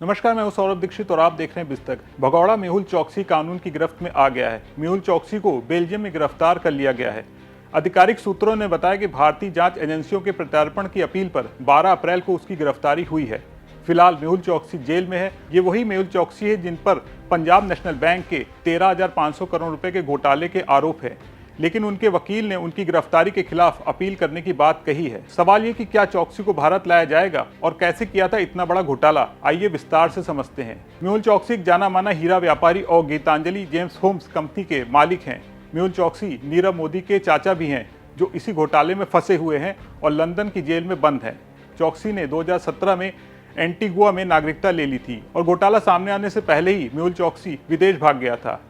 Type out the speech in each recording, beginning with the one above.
नमस्कार, मैं हूं सौरभ दीक्षित और आप देख रहे हैं बिस्तक। भगौड़ा मेहुल चौकसी कानून की गिरफ्त में आ गया है। मेहुल चौकसी को बेल्जियम में गिरफ्तार कर लिया गया है। आधिकारिक सूत्रों ने बताया कि भारतीय जांच एजेंसियों के प्रत्यार्पण की अपील पर 12 अप्रैल को उसकी गिरफ्तारी हुई है। फिलहाल मेहुल चौकसी जेल में है। ये वही मेहुल चौकसी है जिन पर पंजाब नेशनल बैंक के 13,500 करोड़ रुपए के घोटाले के आरोप है, लेकिन उनके वकील ने उनकी गिरफ्तारी के खिलाफ अपील करने की बात कही है। सवाल ये कि क्या चौकसी को भारत लाया जाएगा और कैसे किया था इतना बड़ा घोटाला, आइए विस्तार से समझते हैं। मेहुल चौकसी एक जाना माना हीरा व्यापारी और गीतांजलि जेम्स होम्स कंपनी के मालिक हैं। मेहुल चौकसी नीरव मोदी के चाचा भी हैं, जो इसी घोटाले में फंसे हुए हैं और लंदन की जेल में बंद हैं। चौकसी ने 2017 में एंटीगुआ में नागरिकता ले ली थी और घोटाला सामने आने से पहले ही मेहुल चौकसी विदेश भाग गया था।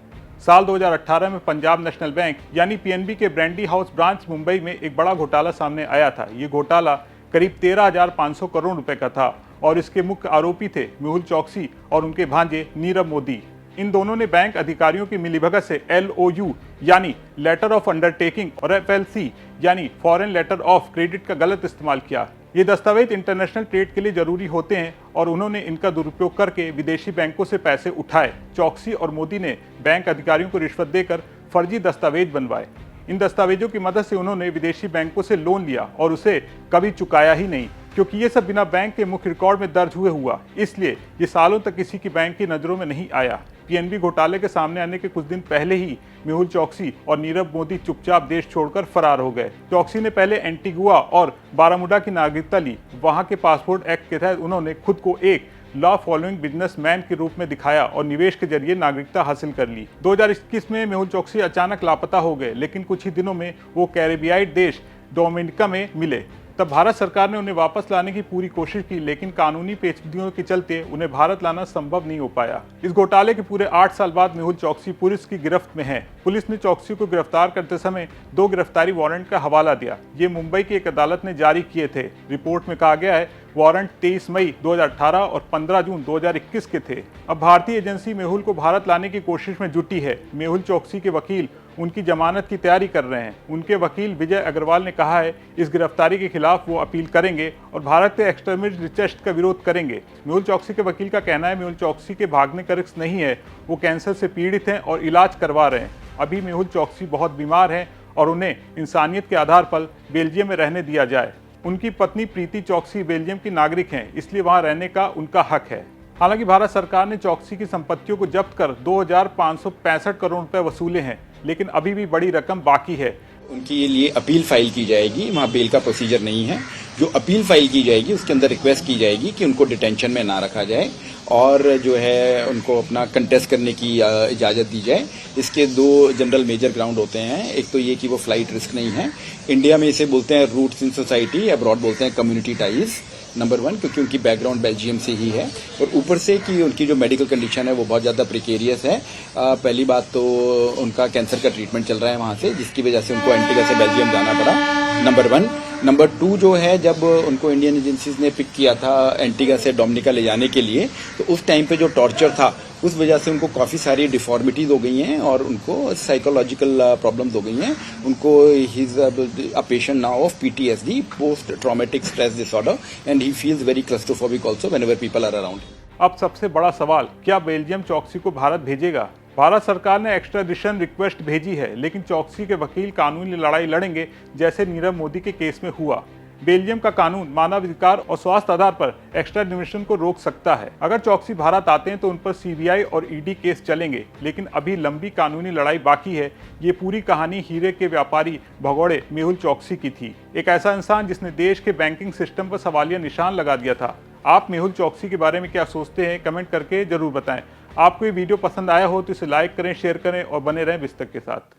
साल 2018 में पंजाब नेशनल बैंक यानी पीएनबी के ब्रैंडी हाउस ब्रांच मुंबई में एक बड़ा घोटाला सामने आया था। ये घोटाला करीब 13,500 करोड़ रुपए का था और इसके मुख्य आरोपी थे मेहुल चौकसी और उनके भांजे नीरव मोदी। इन दोनों ने बैंक अधिकारियों की मिलीभगत से LOU यानी लेटर ऑफ अंडरटेकिंग और FLC यानी फॉरेन लेटर ऑफ क्रेडिट का गलत इस्तेमाल किया। ये दस्तावेज इंटरनेशनल ट्रेड के लिए जरूरी होते हैं और उन्होंने इनका दुरुपयोग करके विदेशी बैंकों से पैसे उठाए। चौकसी और मोदी ने बैंक अधिकारियों को रिश्वत देकर फर्जी दस्तावेज बनवाए। इन दस्तावेजों की मदद से उन्होंने विदेशी बैंकों से लोन लिया और उसे कभी चुकाया ही नहीं, क्योंकि ये सब बिना बैंक के मुख्य रिकॉर्ड में दर्ज हुआ, इसलिए ये सालों तक किसी की बैंक की नजरों में नहीं आया। पीएनबी घोटाले के सामने आने के कुछ दिन पहले ही मेहुल चौकसी और नीरव मोदी चुपचाप देश छोड़कर फरार हो गए। चौकसी ने पहले एंटीगुआ और बारामुडा की नागरिकता ली। वहां के पासपोर्ट एक्ट के तहत उन्होंने खुद को एक लॉ फॉलोइंग बिजनेसमैन के रूप में दिखाया और निवेश के जरिए नागरिकता हासिल कर ली। 2021 में मेहुल चौकसी अचानक लापता हो गए, लेकिन कुछ ही दिनों में वो कैरेबियाई देश डोमिनिका में मिले। तब भारत सरकार ने उन्हें वापस लाने की पूरी कोशिश की, लेकिन कानूनी पेचीदगियों के चलते उन्हें भारत लाना संभव नहीं हो पाया। इस घोटाले के पूरे 8 साल बाद मेहुल चौकसी पुलिस की गिरफ्त में है। पुलिस ने चौकसी को गिरफ्तार करते समय 2 गिरफ्तारी वारंट का हवाला दिया। ये मुंबई की एक अदालत ने जारी किए थे। रिपोर्ट में कहा गया है वारंट 23 मई 2018 और 15 जून 2021 के थे। अब भारतीय एजेंसी मेहुल को भारत लाने की कोशिश में जुटी है। मेहुल चौकसी के वकील उनकी जमानत की तैयारी कर रहे हैं। उनके वकील विजय अग्रवाल ने कहा है इस गिरफ्तारी के खिलाफ वो अपील करेंगे और भारत के एक्सट्रीमिस्ट रिक्वेस्ट का विरोध करेंगे। मेहुल चौकसी के वकील का कहना है मेहुल चौकसी के भागने का रिस्क नहीं है, वो कैंसर से पीड़ित हैं और इलाज करवा रहे हैं। अभी मेहुल चौकसी बहुत बीमार हैं और उन्हें इंसानियत के आधार पर बेल्जियम में रहने दिया जाए। उनकी पत्नी प्रीति चौकसी बेल्जियम की नागरिक हैं, इसलिए वहां रहने का उनका हक है। हालांकि भारत सरकार ने चौकसी की संपत्तियों को जब्त कर 2,565 करोड़ रुपए वसूले हैं, लेकिन अभी भी बड़ी रकम बाकी है। उनके लिए अपील फाइल की जाएगी। वहाँ बेल का प्रोसीजर नहीं है। जो अपील फाइल की जाएगी उसके अंदर रिक्वेस्ट की जाएगी कि उनको डिटेंशन में ना रखा जाए और जो है उनको अपना कंटेस्ट करने की इजाज़त दी जाए। इसके 2 जनरल मेजर ग्राउंड होते हैं। एक तो ये कि वो फ्लाइट रिस्क नहीं है। इंडिया में इसे बोलते हैं रूट्स इन सोसाइटी, अब्रॉड बोलते हैं कम्युनिटी टाइज। नंबर 1 क्योंकि उनकी बैकग्राउंड बेल्जियम से ही है और ऊपर से कि उनकी जो मेडिकल कंडीशन है वो बहुत ज़्यादा प्रिकेरियस है। पहली बात तो उनका कैंसर का ट्रीटमेंट चल रहा है वहाँ से, जिसकी वजह से उनको एंटीगा से बेल्जियम जाना पड़ा, नंबर 1। नंबर 2 जो है, जब उनको इंडियन एजेंसीज ने पिक किया था एंटीगा से डोमिनिका ले जाने के लिए, तो उस टाइम पे जो टॉर्चर था उस वजह से उनको काफ़ी सारी डिफॉर्मिटीज हो गई हैं और उनको साइकोलॉजिकल प्रॉब्लम्स हो गई हैं। उनको he is a patient now of PTSD, post traumatic stress disorder, and he feels very claustrophobic also whenever people are around. अब सबसे बड़ा सवाल, क्या बेल्जियम चौकसी को भारत भेजेगा? भारत सरकार ने एक्स्ट्राडिशन रिक्वेस्ट भेजी है, लेकिन चौकसी के वकील कानूनी लड़ाई लड़ेंगे जैसे नीरव मोदी के केस में हुआ। बेल्जियम का कानून मानवाधिकार और स्वास्थ्य आधार पर एक्स्ट्राडिशन को रोक सकता है। अगर चौकसी भारत आते हैं तो उन पर CBI और ED केस चलेंगे, लेकिन अभी लंबी कानूनी लड़ाई बाकी है। ये पूरी कहानी हीरे के व्यापारी भगौड़े मेहुल चौकसी की थी। एक ऐसा इंसान जिसने देश के बैंकिंग सिस्टम पर सवालिया निशान लगा दिया था। आप मेहुल चौकसी के बारे में क्या सोचते हैं, कमेंट करके जरूर बताएं। आपको ये वीडियो पसंद आया हो तो इसे लाइक करें, शेयर करें और बने रहें बिस्तक के साथ।